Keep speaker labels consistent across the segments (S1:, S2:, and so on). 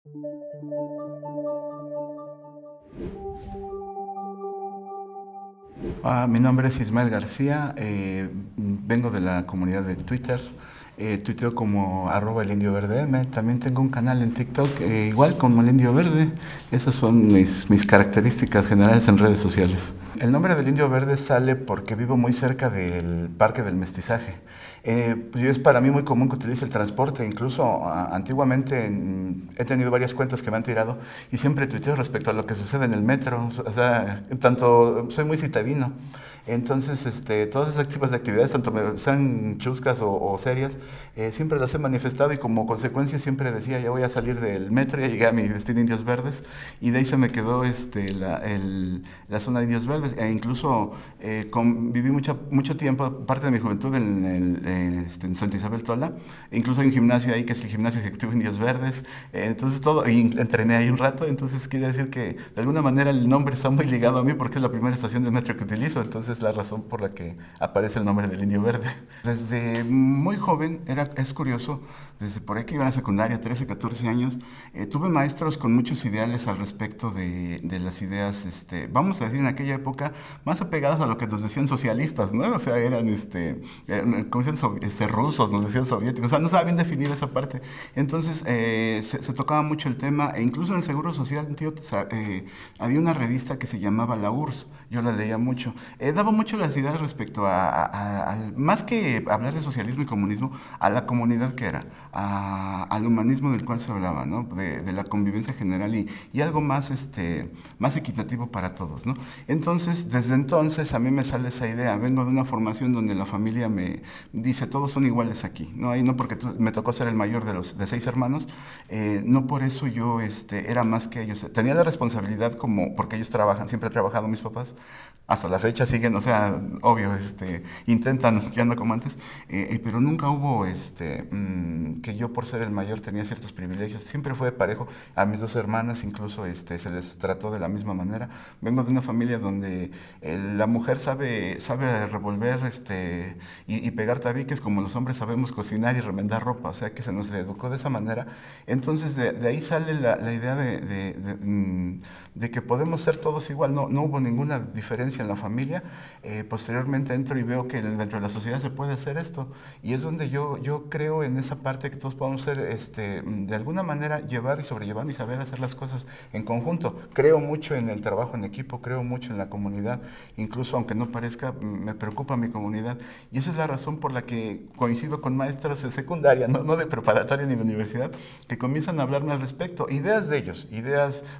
S1: Mi nombre es Ismael García, vengo de la comunidad de Twitter, tuiteo como @elIndioVerdeM, también tengo un canal en TikTok, igual como el Indio Verde. Esas son mis características generales en redes sociales. El nombre del Indio Verde sale porque vivo muy cerca del Parque del Mestizaje. Pues es para mí muy común que utilice el transporte, incluso antiguamente he tenido varias cuentas que me han tirado y siempre tuiteo respecto a lo que sucede en el metro, o sea, tanto soy muy citadino, entonces todas esas tipos de actividades, tanto sean chuscas o serias, siempre las he manifestado y como consecuencia siempre decía, ya voy a salir del metro, ya llegué a mi destino Indios Verdes y de ahí se me quedó la zona de Indios Verdes e incluso viví mucho tiempo, parte de mi juventud en Santa Isabel Tola, incluso hay un gimnasio ahí que es el Gimnasio Ejecutivo Indios Verdes, entonces todo, y entrené ahí un rato, entonces quiere decir que de alguna manera el nombre está muy ligado a mí porque es la primera estación de metro que utilizo, entonces es la razón por la que aparece el nombre del Indio Verde. Desde muy joven, es curioso, desde por ahí que iba a la secundaria, 13, 14 años, tuve maestros con muchos ideales al respecto de las ideas, vamos a decir en aquella época, más apegadas a lo que nos decían socialistas, ¿no? O sea, eran, como dicen, rusos, nos decían soviéticos, o sea, no estaba bien definida esa parte. Entonces, se tocaba mucho el tema, e incluso en el Seguro Social, tío, había una revista que se llamaba La URSS, yo la leía mucho. Daba mucho las ideas respecto más que hablar de socialismo y comunismo, a la comunidad que era, al humanismo del cual se hablaba, ¿no? De la convivencia general y algo más equitativo para todos, ¿no? Entonces, desde entonces a mí me sale esa idea. Vengo de una formación donde la familia me dice, todos son iguales aquí, ¿no? Y no porque me tocó ser el mayor de 6 hermanos, no por eso yo era más que ellos. Tenía la responsabilidad porque ellos trabajan, siempre han trabajado mis papás, hasta la fecha siguen, o sea, obvio, intentan, ya no como antes, pero nunca hubo que yo por ser el mayor tenía ciertos privilegios, siempre fue parejo. A mis 2 hermanas incluso se les trató de la misma manera. Vengo de una familia donde la mujer sabe revolver y pegar tabiques como los hombres sabemos cocinar y remendar ropa, o sea que se nos educó de esa manera. Entonces de ahí sale la idea de que podemos ser todos igual, no hubo ninguna diferencia en la familia. Posteriormente entro y veo que dentro de la sociedad se puede hacer esto y es donde yo creo en esa parte que todos podemos ser, de alguna manera llevar y sobrellevar y saber hacer las cosas en conjunto. Creo mucho en el trabajo en equipo, creo mucho en la comunidad, incluso aunque no parezca, me preocupa mi comunidad y esa es la razón por la que coincido con maestros de secundaria, no de preparatoria ni de universidad, que comienzan a hablarme al respecto, ideas de ellos,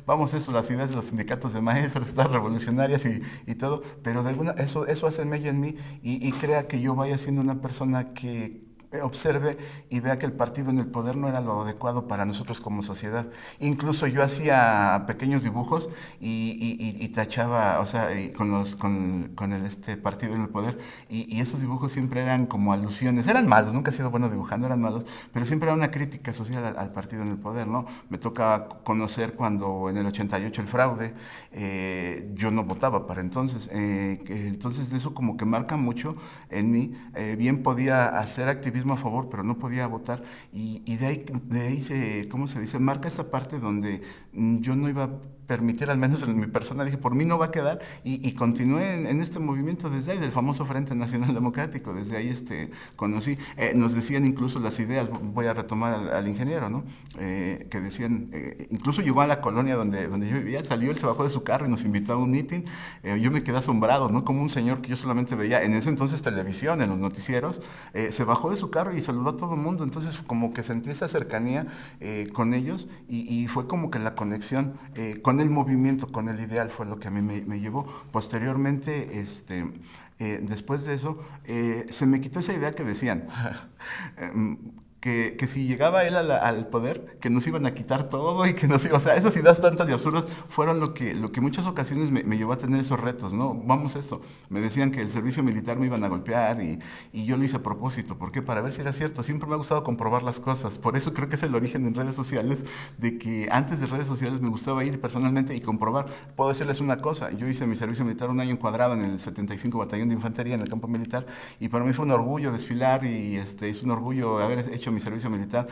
S1: vamos las ideas de los sindicatos de maestros, estas revolucionarias y todo, pero de eso hace mella en mí y crea que yo vaya siendo una persona que observe y vea que el partido en el poder no era lo adecuado para nosotros como sociedad. Incluso yo hacía pequeños dibujos y tachaba, o sea, con el partido en el poder y esos dibujos siempre eran como alusiones, eran malos, nunca he sido bueno dibujando, eran malos, pero siempre era una crítica social al partido en el poder, ¿no? Me toca conocer cuando en el 88 el fraude, yo no votaba para entonces, entonces eso como que marca mucho en mí, bien podía hacer activismo a favor, pero no podía votar y de ahí ¿cómo se dice? Marca esa parte donde yo no iba a permitir, al menos en mi persona, dije, por mí no va a quedar y continué en este movimiento desde ahí, del famoso Frente Nacional Democrático, desde ahí conocí, nos decían incluso las ideas, voy a retomar al ingeniero, ¿no? Que decían, incluso llegó a la colonia donde yo vivía, salió, él se bajó de su carro y nos invitó a un meeting, yo me quedé asombrado, ¿no? Como un señor que yo solamente veía en ese entonces televisión, en los noticieros, se bajó de su carro y saludó a todo el mundo, entonces como que sentí esa cercanía con ellos y fue como que la conexión con el movimiento, con el ideal, fue lo que a mí me llevó. Posteriormente, después de eso, se me quitó esa idea que decían, que si llegaba él al poder, que nos iban a quitar todo y que nos iba, o sea, esas ideas tantas y absurdas fueron lo que en muchas ocasiones me llevó a tener esos retos, ¿no? Vamos esto, me decían que el servicio militar me iban a golpear y yo lo hice a propósito, ¿por qué? Para ver si era cierto, siempre me ha gustado comprobar las cosas, por eso creo que es el origen en redes sociales, de que antes de redes sociales me gustaba ir personalmente y comprobar. Puedo decirles una cosa, yo hice mi servicio militar un año encuadrado en el 75 Batallón de Infantería en el campo militar y para mí fue un orgullo desfilar y es un orgullo haber hecho mi servicio militar,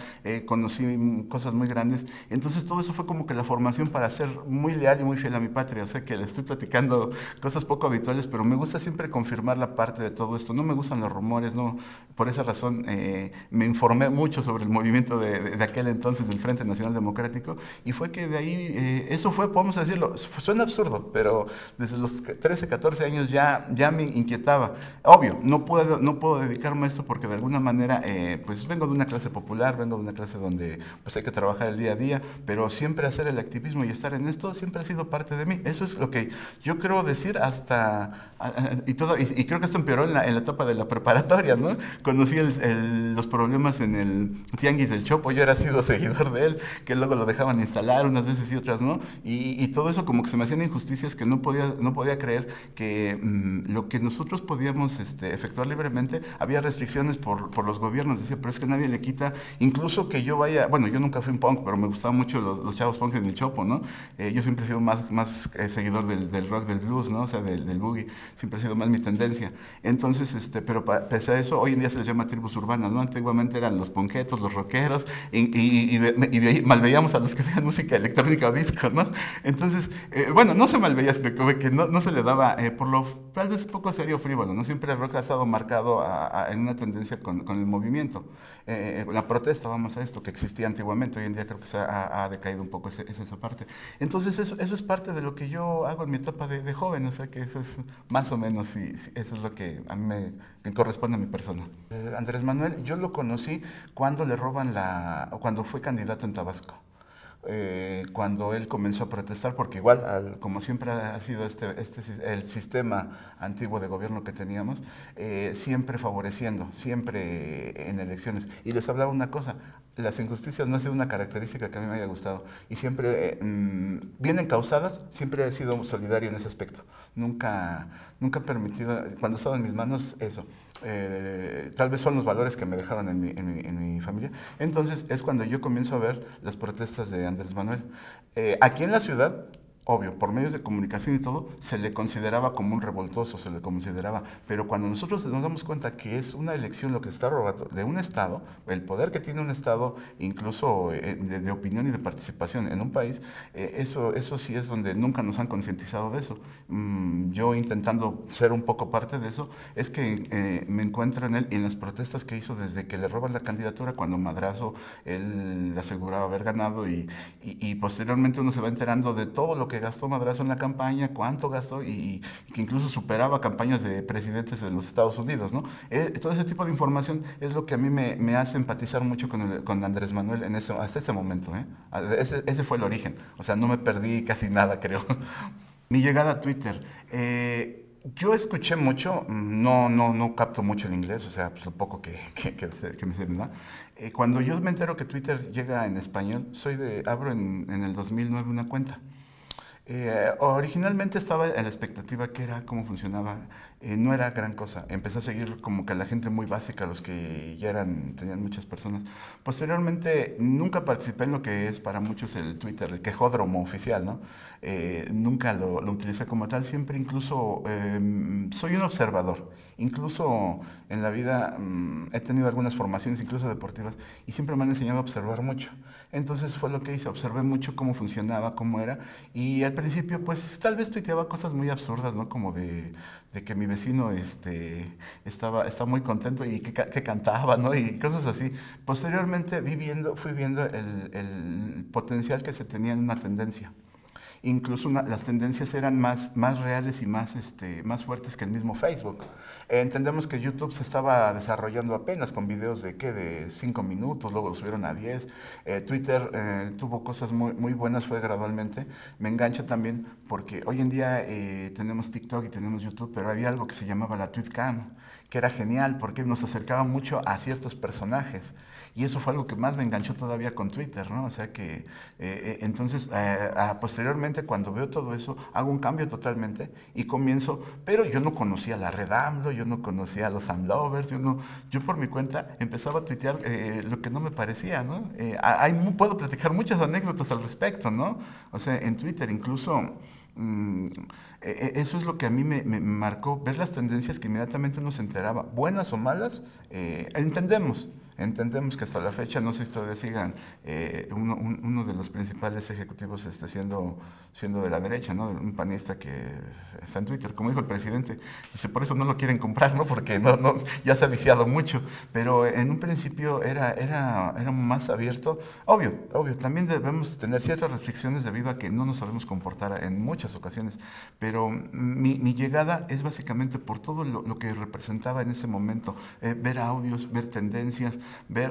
S1: conocí cosas muy grandes. Entonces todo eso fue como que la formación para ser muy leal y muy fiel a mi patria. O sea que le estoy platicando cosas poco habituales, pero me gusta siempre confirmar la parte de todo esto. No me gustan los rumores, no. Por esa razón me informé mucho sobre el movimiento de aquel entonces del Frente Nacional Democrático, y fue que de ahí, eso fue, podemos decirlo, suena absurdo, pero desde los 13, 14 años ya me inquietaba. Obvio, no puedo dedicarme a esto porque de alguna manera, pues vengo de una clase popular, vengo de una clase donde pues hay que trabajar el día a día, pero siempre hacer el activismo y estar en esto siempre ha sido parte de mí. Eso es lo que yo creo decir hasta, y creo que esto empeoró en la etapa de la preparatoria, ¿no? Conocí los problemas en el Tianguis del Chopo, yo era sido seguidor de él, que luego lo dejaban instalar unas veces y otras no, y todo eso como que se me hacían injusticias que no podía creer que lo que nosotros podíamos efectuar libremente, había restricciones por los gobiernos. Decía, pero es que nadie le quita, incluso que yo vaya, bueno, yo nunca fui un punk, pero me gustaban mucho los chavos punk en el Chopo, ¿no? Yo siempre he sido más seguidor del rock, del blues, ¿no? O sea, del boogie, siempre ha sido más mi tendencia. Entonces, pero pese a eso, hoy en día se les llama tribus urbanas, ¿no? Antiguamente eran los punketos, los rockeros, y malveíamos a los que hacían música electrónica o disco, ¿no? Entonces, bueno, no se malveía, sino que no se le daba, por lo tal vez poco serio, frívolo, ¿no? Siempre el rock ha estado marcado en una tendencia con el movimiento. La protesta, vamos a esto, que existía antiguamente, hoy en día creo que ha decaído un poco esa parte. Entonces, eso es parte de lo que yo hago en mi etapa de joven, o sea que eso es más o menos, eso es lo que a mí me corresponde a mi persona. Andrés Manuel, yo lo conocí cuando le roban cuando fue candidato en Tabasco. Cuando él comenzó a protestar, porque igual, como siempre ha sido el sistema antiguo de gobierno que teníamos, siempre favoreciendo, siempre en elecciones. Y les hablaba una cosa, las injusticias no ha sido una característica que a mí me haya gustado, y siempre, bien encausadas, siempre he sido solidario en ese aspecto. Nunca he permitido, cuando estaba en mis manos, eso. Tal vez son los valores que me dejaron en mi familia. Entonces es cuando yo comienzo a ver las protestas de Andrés Manuel. Aquí en la ciudad, obvio, por medios de comunicación y todo, se le consideraba como un revoltoso, se le consideraba, pero cuando nosotros nos damos cuenta que es una elección lo que se está robando de un Estado, el poder que tiene un Estado, incluso de opinión y de participación en un país, eso sí es donde nunca nos han concientizado de eso. Yo intentando ser un poco parte de eso, es que me encuentro en él y en las protestas que hizo desde que le roban la candidatura, cuando Madrazo, él aseguraba haber ganado, y posteriormente uno se va enterando de todo lo que gastó Madrazo en la campaña, cuánto gastó, y que incluso superaba campañas de presidentes de los Estados Unidos, ¿no? Todo ese tipo de información es lo que a mí me hace empatizar mucho con Andrés Manuel hasta ese momento, ¿eh? Ese fue el origen, o sea, no me perdí casi nada, creo. Mi llegada a Twitter. Yo escuché mucho, no capto mucho el inglés, o sea, pues lo poco que me sé, ¿no? Cuando yo me entero que Twitter llega en español, abro en el 2009 una cuenta. Originalmente estaba en la expectativa que era cómo funcionaba, no era gran cosa. Empecé a seguir como que a la gente muy básica, los que ya tenían muchas personas. Posteriormente nunca participé en lo que es para muchos el Twitter, el quejódromo oficial, ¿no? Nunca lo utilicé como tal, siempre incluso soy un observador. Incluso en la vida he tenido algunas formaciones, incluso deportivas, y siempre me han enseñado a observar mucho. Entonces fue lo que hice, observé mucho cómo funcionaba, cómo era, y al principio pues tal vez tuiteaba cosas muy absurdas, ¿no? Como de que mi vecino estaba muy contento y que cantaba, ¿no? Y cosas así. Posteriormente fui viendo el potencial que se tenía en una tendencia. Incluso las tendencias eran más reales y más fuertes que el mismo Facebook. Entendemos que YouTube se estaba desarrollando apenas con videos de 5 minutos, luego lo subieron a 10. Twitter tuvo cosas muy buenas, fue gradualmente. Me engancha también porque hoy en día tenemos TikTok y tenemos YouTube, pero había algo que se llamaba la TweetCam, que era genial porque nos acercaba mucho a ciertos personajes. Y eso fue algo que más me enganchó todavía con Twitter, ¿no? O sea que, entonces, posteriormente, cuando veo todo eso, hago un cambio totalmente y comienzo, pero yo no conocía la red AMLO, yo no conocía a los AMLovers, yo por mi cuenta empezaba a tuitear lo que no me parecía, ¿no? Puedo platicar muchas anécdotas al respecto, ¿no? O sea, en Twitter incluso... eso es lo que a mí me marcó, ver las tendencias que inmediatamente uno se enteraba, buenas o malas, Entendemos que hasta la fecha, no sé si todavía sigan, uno de los principales ejecutivos siendo de la derecha, ¿no? Un panista que está en Twitter, como dijo el presidente, dice, por eso no lo quieren comprar, ¿no? Porque ya se ha viciado mucho, pero en un principio era más abierto. Obvio, también debemos tener ciertas restricciones debido a que no nos sabemos comportar en muchas ocasiones, pero mi llegada es básicamente por todo lo que representaba en ese momento, ver audios, ver tendencias,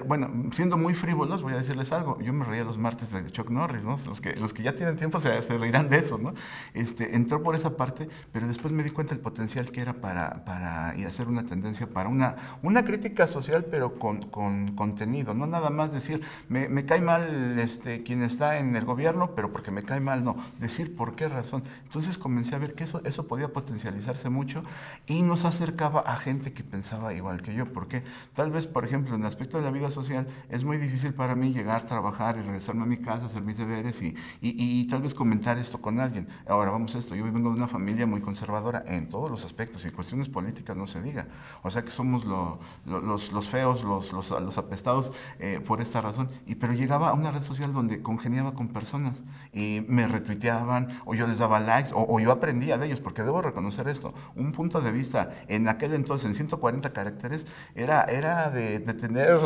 S1: bueno, siendo muy frívolos, voy a decirles algo, yo me reía los martes de Chuck Norris, ¿no? Los que ya tienen tiempo se reirán de eso, ¿no? Entró por esa parte, pero después me di cuenta del potencial que era para y hacer una tendencia, para una crítica social, pero con contenido, no nada más decir, me cae mal quien está en el gobierno, pero porque me cae mal, no, decir por qué razón. Entonces comencé a ver que eso podía potencializarse mucho y nos acercaba a gente que pensaba igual que yo, porque tal vez, por ejemplo, en el aspecto de la vida social, es muy difícil para mí llegar, trabajar y regresarme a mi casa, hacer mis deberes y tal vez comentar esto con alguien. Ahora vamos a esto, yo vengo de una familia muy conservadora en todos los aspectos y cuestiones políticas no se diga. O sea que somos los feos, los apestados por esta razón. Pero llegaba a una red social donde congeniaba con personas y me retuiteaban o yo les daba likes o yo aprendía de ellos, porque debo reconocer esto, un punto de vista en aquel entonces en 140 caracteres era de tener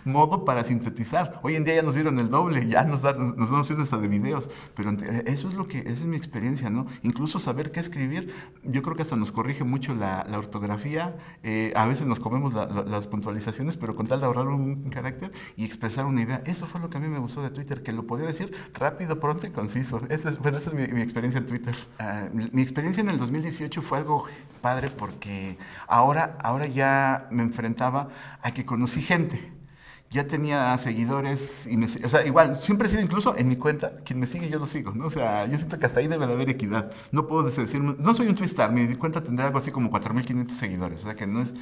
S1: modo para sintetizar. Hoy en día ya nos dieron el doble, ya nos dan opciones hasta de videos, pero eso es esa es mi experiencia, ¿no? Incluso saber qué escribir, yo creo que hasta nos corrige mucho la ortografía, a veces nos comemos las puntualizaciones, pero con tal de ahorrar un carácter y expresar una idea. Eso fue lo que a mí me gustó de Twitter, que lo podía decir rápido, pronto y conciso. Esa es mi experiencia en Twitter. Mi experiencia en el 2018 fue algo padre porque ahora ya me enfrentaba a que conocí gente. Ya tenía seguidores, o sea, igual, siempre he sido incluso en mi cuenta, quien me sigue yo lo sigo, ¿no? O sea, yo siento que hasta ahí debe de haber equidad. No puedo decir, no soy un Twistar, mi cuenta tendrá algo así como 4,500 seguidores, o sea que no es,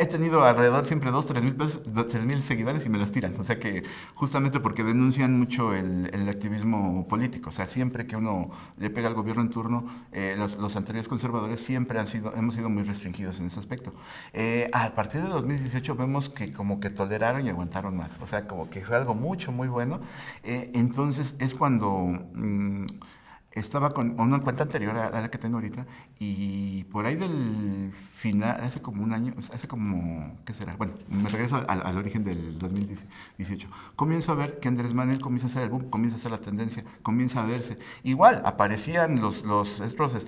S1: he tenido alrededor siempre 3,000 seguidores y me las tiran, o sea que justamente porque denuncian mucho el activismo político, o sea, siempre que uno le pega al gobierno en turno, los anteriores conservadores siempre hemos sido muy restringidos en ese aspecto. A partir de 2018 vemos que como que toleraron y aguantaron más, o sea, como que fue algo muy bueno. Entonces es cuando estaba con una cuenta anterior a la que tengo ahorita y por ahí del final, hace como un año, hace como, ¿qué será? Bueno, me regreso al origen del 2018. Comienzo a ver que Andrés Manuel comienza a hacer el boom, comienza a hacer la tendencia, comienza a verse. Igual, aparecían estos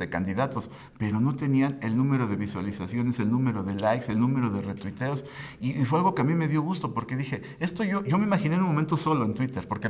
S1: candidatos, pero no tenían el número de visualizaciones, el número de likes, el número de retuiteos y fue algo que a mí me dio gusto porque dije, esto yo me imaginé en un momento solo en Twitter porque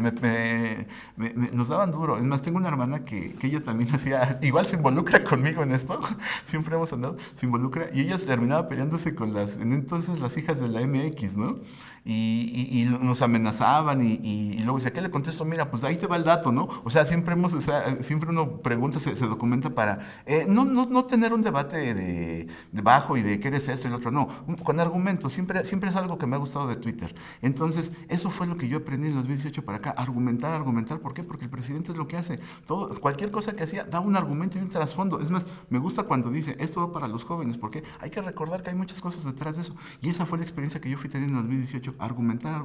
S1: nos daban duro. Es más, tengo una hermana que ella también hacía, igual se involucra conmigo en esto, siempre hemos andado, se involucra, y ella terminaba peleándose con entonces las hijas de la MX, ¿no? Y nos amenazaban y luego decía, ¿qué le contesto? Mira, pues ahí te va el dato, ¿no? O sea, siempre uno pregunta, se documenta para no tener un debate de bajo y de qué eres esto y lo otro, no, con argumentos, siempre es algo que me ha gustado de Twitter. Entonces, eso fue lo que yo aprendí en los 2018 para acá, argumentar, ¿por qué? Porque el presidente es lo que hace, cualquier cosa que hacía da un argumento y un trasfondo. Es más, me gusta cuando dice, esto va para los jóvenes, porque hay que recordar que hay muchas cosas detrás de eso. Y esa fue la experiencia que yo fui teniendo en 2018, argumentar.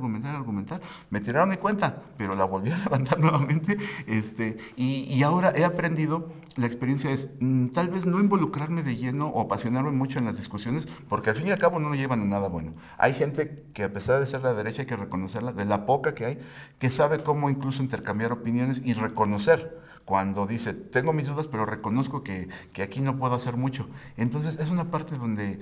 S1: Me tiraron mi cuenta, pero la volví a levantar nuevamente. Y ahora he aprendido, la experiencia es tal vez no involucrarme de lleno o apasionarme mucho en las discusiones, porque al fin y al cabo no nos llevan a nada bueno. Hay gente que a pesar de ser la derecha, hay que reconocerla, de la poca que hay, que sabe cómo incluso intercambiar opiniones y reconocer cuando dice, tengo mis dudas, pero reconozco que aquí no puedo hacer mucho. Entonces, es una parte donde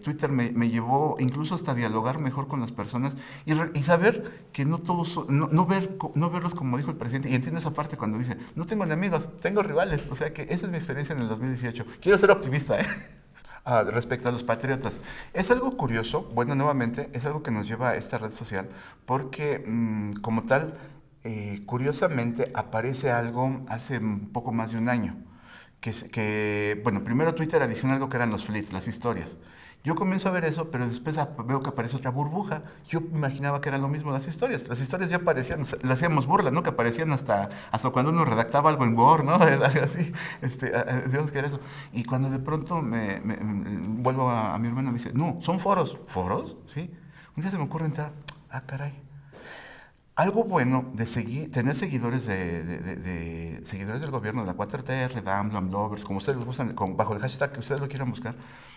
S1: Twitter me llevó incluso hasta dialogar mejor con las personas y saber que no todos, no verlos como dijo el presidente. Y entiendo esa parte cuando dice, no tengo enemigos, tengo rivales. O sea que esa es mi experiencia en el 2018. Quiero ser optimista, ¿eh? Respecto a los patriotas. Es algo curioso, bueno, nuevamente, es algo que nos lleva a esta red social, porque como tal, curiosamente aparece algo hace un poco más de un año, bueno, primero Twitter adicionó algo que eran los fleets, las historias. Yo comienzo a ver eso, pero después veo que aparece otra burbuja. Yo imaginaba que eran lo mismo las historias. Las historias ya aparecían, le hacíamos burla, ¿no? Que aparecían hasta cuando uno redactaba algo en Word, ¿no? Algo así, digamos que era eso. Y cuando de pronto vuelvo a mi hermana, me dice, no, son foros. ¿Foros? Sí. Un día se me ocurre entrar, caray. Algo bueno de tener seguidores seguidores del gobierno, de la 4T, Redam, Lovers, como ustedes lo buscan, bajo el hashtag que ustedes lo quieran buscar,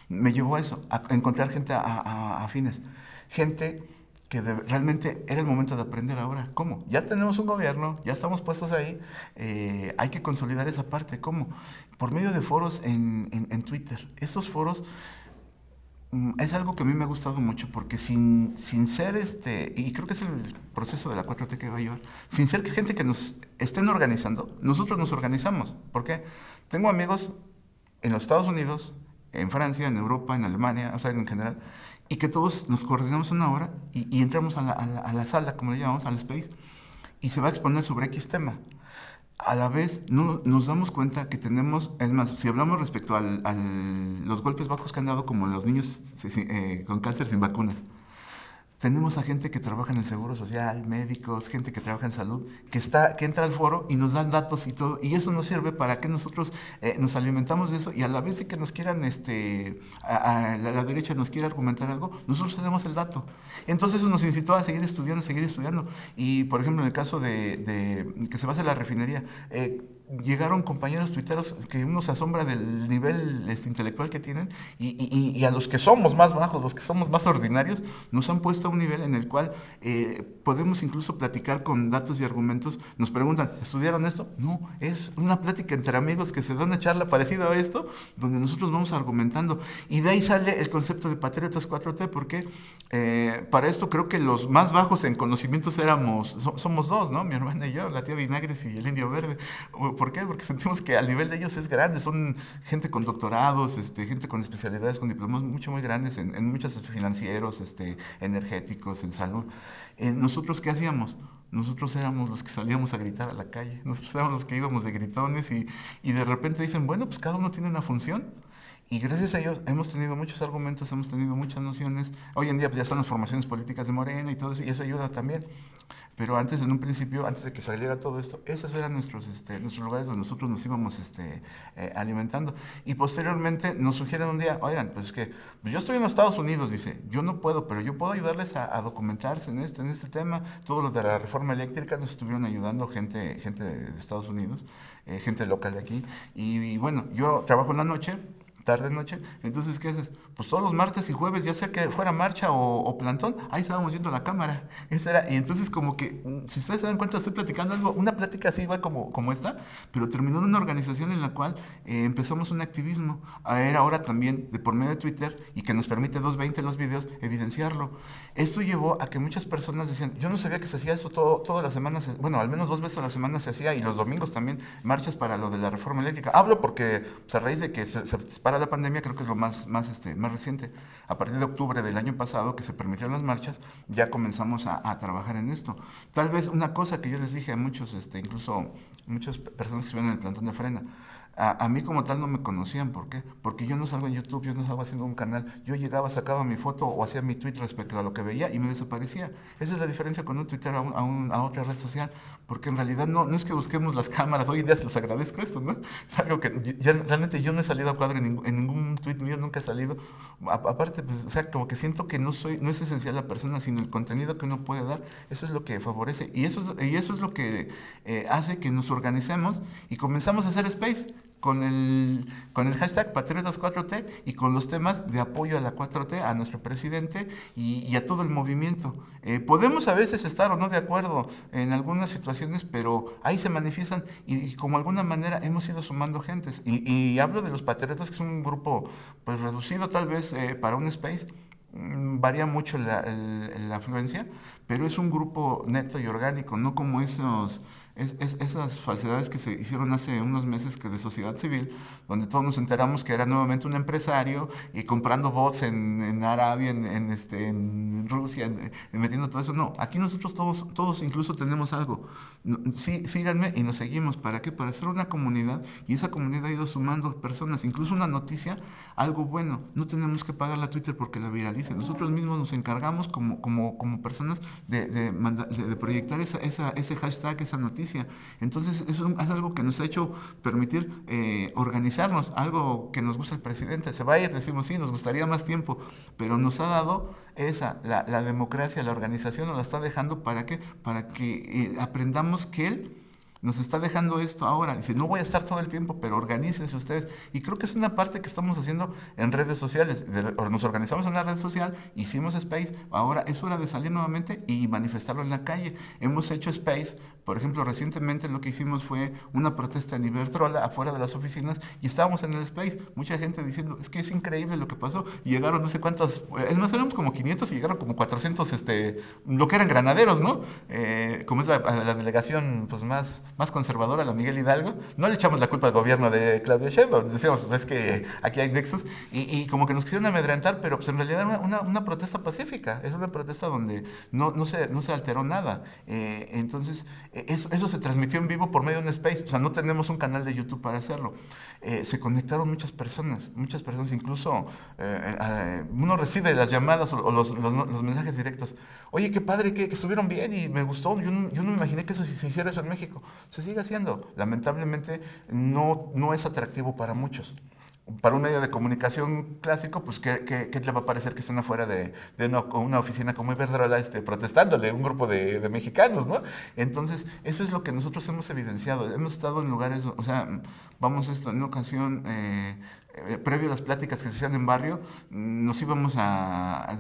S1: me llevó a eso, a encontrar gente afines. Gente que realmente era el momento de aprender ahora. ¿Cómo? Ya tenemos un gobierno, ya estamos puestos ahí, hay que consolidar esa parte. ¿Cómo? Por medio de foros en Twitter. Esos foros es algo que a mí me ha gustado mucho porque sin ser y creo que es el proceso de la 4T que va a llevar, sin ser que gente que nos estén organizando, nosotros nos organizamos. ¿Por qué? Tengo amigos en los Estados Unidos, en Francia, en Europa, en Alemania, o sea, en general, y que todos nos coordinamos una hora y entramos a la sala, como le llamamos, al space, y se va a exponer sobre X tema. A la vez no, nos damos cuenta que tenemos, es más, si hablamos respecto a los golpes bajos que han dado como los niños con cáncer sin vacunas, tenemos a gente que trabaja en el Seguro Social, médicos, gente que trabaja en salud, que entra al foro y nos dan datos y todo, y eso nos sirve para que nosotros nos alimentamos de eso, y a la vez de que nos quieran, la derecha nos quiera argumentar algo, nosotros tenemos el dato. Entonces eso nos incitó a seguir estudiando, y por ejemplo en el caso de que se va a hacer la refinería, llegaron compañeros tuiteros que uno se asombra del nivel intelectual que tienen, y a los que somos más bajos, los que somos más ordinarios, nos han puesto a un nivel en el cual podemos incluso platicar con datos y argumentos. Nos preguntan, ¿estudiaron esto? No, es una plática entre amigos que se da una charla parecida a esto, donde nosotros vamos argumentando, y de ahí sale el concepto de Patriotas 4T, porque para esto creo que los más bajos en conocimientos somos dos, ¿no? Mi hermana y yo, la tía Vinagres y el Indio Verde. ¿Por qué? Porque sentimos que al nivel de ellos es grande, son gente con doctorados, gente con especialidades, con diplomas muy grandes en muchos financieros, energéticos, en salud. ¿Nosotros qué hacíamos? Nosotros éramos los que salíamos a gritar a la calle, nosotros éramos los que íbamos de gritones y de repente dicen, bueno, pues cada uno tiene una función. Y gracias a ellos hemos tenido muchos argumentos, hemos tenido muchas nociones. Hoy en día pues, ya están las formaciones políticas de Morena y todo eso, y eso ayuda también. Pero antes, en un principio, antes de que saliera todo esto, esos eran nuestros lugares donde nosotros nos íbamos alimentando. Y posteriormente nos sugieren un día, oigan, pues es que pues yo estoy en los Estados Unidos, dice, yo no puedo, pero yo puedo ayudarles a documentarse en este tema. Todos los de la reforma eléctrica nos estuvieron ayudando, gente de Estados Unidos, gente local de aquí. Y bueno, yo trabajo en la noche, tarde noche, entonces ¿qué haces? Pues todos los martes y jueves, ya sea que fuera marcha o plantón, ahí estábamos viendo la cámara. Y entonces como que, si ustedes se dan cuenta, estoy platicando algo, una plática así igual como esta, pero terminó en una organización en la cual empezamos un activismo. Era ahora también de por medio de Twitter, y que nos permite 220 los videos, evidenciarlo. Eso llevó a que muchas personas decían, yo no sabía que se hacía eso todas las semanas, bueno, al menos 2 veces a la semana se hacía, y los domingos también, marchas para lo de la reforma eléctrica. Hablo porque pues, a raíz de que se dispara la pandemia, creo que es lo más reciente. A partir de octubre del año pasado, que se permitieron las marchas, ya comenzamos a trabajar en esto. Tal vez una cosa que yo les dije a muchos, incluso muchas personas que estuvieron en el plantón de Frena, a mí como tal no me conocían. ¿Por qué? Porque yo no salgo en YouTube, yo no salgo haciendo un canal. Yo llegaba, sacaba mi foto o hacía mi tweet respecto a lo que veía y me desaparecía. Esa es la diferencia con un Twitter a otra red social, porque en realidad no es que busquemos las cámaras. Hoy en día se los agradezco esto, ¿no? Es algo que realmente yo no he salido a cuadro en ningún tweet mío, nunca he salido. Aparte, pues, o sea, como que siento que no es esencial la persona, sino el contenido que uno puede dar. Eso es lo que favorece y eso es lo que hace que nos organicemos y comenzamos a hacer space con el hashtag Patriotas 4T y con los temas de apoyo a la 4T, a nuestro presidente y a todo el movimiento. Podemos a veces estar o no de acuerdo en algunas situaciones, pero ahí se manifiestan y como alguna manera hemos ido sumando gentes. Y hablo de los Patriotas, que es un grupo pues reducido tal vez para un space. Varía mucho la afluencia, pero es un grupo neto y orgánico, no como esas falsedades que se hicieron hace unos meses que de sociedad civil, donde todos nos enteramos que era nuevamente un empresario y comprando bots en Arabia, en Rusia, metiendo todo eso. No, aquí nosotros todos incluso tenemos algo. Sí, síganme y nos seguimos. ¿Para qué? Para hacer una comunidad, y esa comunidad ha ido sumando personas, incluso una noticia, algo bueno. No tenemos que pagarle a Twitter porque la viralice. Nosotros mismos nos encargamos como personas de proyectar ese hashtag, esa noticia, noticia. Entonces, eso es algo que nos ha hecho permitir organizarnos, algo que nos gusta el presidente. Se va a ir, decimos, sí, nos gustaría más tiempo, pero nos ha dado la democracia, la organización nos la está dejando, ¿para qué? Para que aprendamos que él nos está dejando esto ahora. Dice, no voy a estar todo el tiempo, pero organícense ustedes. Y creo que es una parte que estamos haciendo en redes sociales. Nos organizamos en una red social, hicimos Space, ahora es hora de salir nuevamente y manifestarlo en la calle. Hemos hecho Space, por ejemplo, recientemente lo que hicimos fue una protesta en Iberdrola, afuera de las oficinas, y estábamos en el Space. Mucha gente diciendo, es que es increíble lo que pasó. Y llegaron no sé cuántas, es más, éramos como 500 y llegaron como 400, lo que eran granaderos, ¿no? Como es la delegación pues más conservadora, la Miguel Hidalgo. No le echamos la culpa al gobierno de Claudia Sheinbaum, decíamos, pues es que aquí hay nexos, y como que nos quisieron amedrentar, pero pues en realidad era una protesta pacífica, es una protesta donde no se alteró nada. Entonces, eso se transmitió en vivo por medio de un Space, o sea, no tenemos un canal de YouTube para hacerlo. Se conectaron muchas personas, incluso uno recibe las llamadas o los mensajes directos. Oye, qué padre, que estuvieron bien y me gustó, yo no me imaginé que eso se hiciera eso en México. Se sigue haciendo. Lamentablemente no es atractivo para muchos. Para un medio de comunicación clásico, pues, ¿qué le va a parecer que estén afuera de una oficina como Iberdrola protestándole un grupo de mexicanos, ¿no? Entonces, eso es lo que nosotros hemos evidenciado. Hemos estado en lugares, o sea, vamos en una ocasión, previo a las pláticas que se hacían en barrio, nos íbamos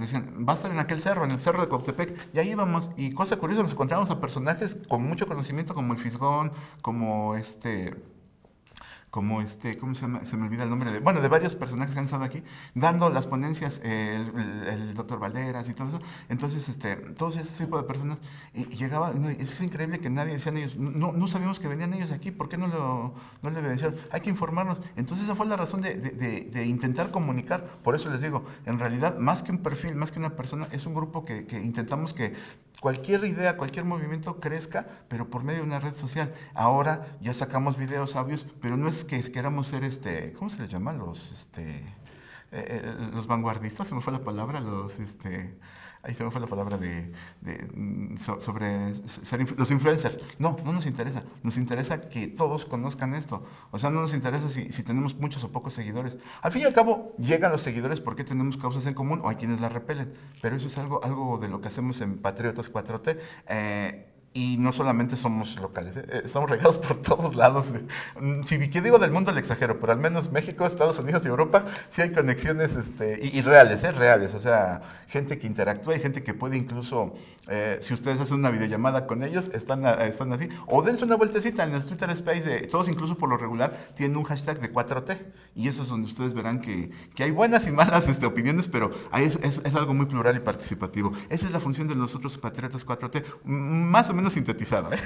S1: decían, va a estar en aquel cerro, en el cerro de Cuautepec, y ahí íbamos, y cosa curiosa, nos encontramos a personajes con mucho conocimiento, como el Fisgón, como ¿cómo se llama? Se me olvida el nombre de varios personajes que han estado aquí, dando las ponencias, el doctor Valderas y todo eso. Entonces, todos ese tipo de personas, y llegaba, no, es increíble que nadie decían ellos, no sabíamos que venían ellos aquí, ¿por qué no le evidenciaron? Hay que informarnos. Entonces, esa fue la razón de intentar comunicar. Por eso les digo, en realidad, más que un perfil, más que una persona, es un grupo que intentamos que cualquier idea, cualquier movimiento crezca, pero por medio de una red social. Ahora ya sacamos videos, audios, pero no es que queramos ser ¿cómo se les llama? Los vanguardistas, se me fue la palabra, ahí se me fue la palabra sobre los influencers. No nos interesa que todos conozcan esto. O sea, no nos interesa si tenemos muchos o pocos seguidores. Al fin y al cabo, llegan los seguidores porque tenemos causas en común o hay quienes las repelen. Pero eso es algo de lo que hacemos en Patriotas 4T. Y no solamente somos locales, estamos regados por todos lados. Si que digo del mundo le exagero, pero al menos México, Estados Unidos y Europa sí hay conexiones y reales, reales. O sea, gente que interactúa y gente que puede incluso, si ustedes hacen una videollamada con ellos, están así. O dense una vueltecita en el Twitter Space, todos incluso por lo regular tienen un hashtag de 4T. Y eso es donde ustedes verán que hay buenas y malas opiniones, pero ahí es algo muy plural y participativo. Esa es la función de nosotros Patriotas 4T, más o menos sintetizada, ¿eh?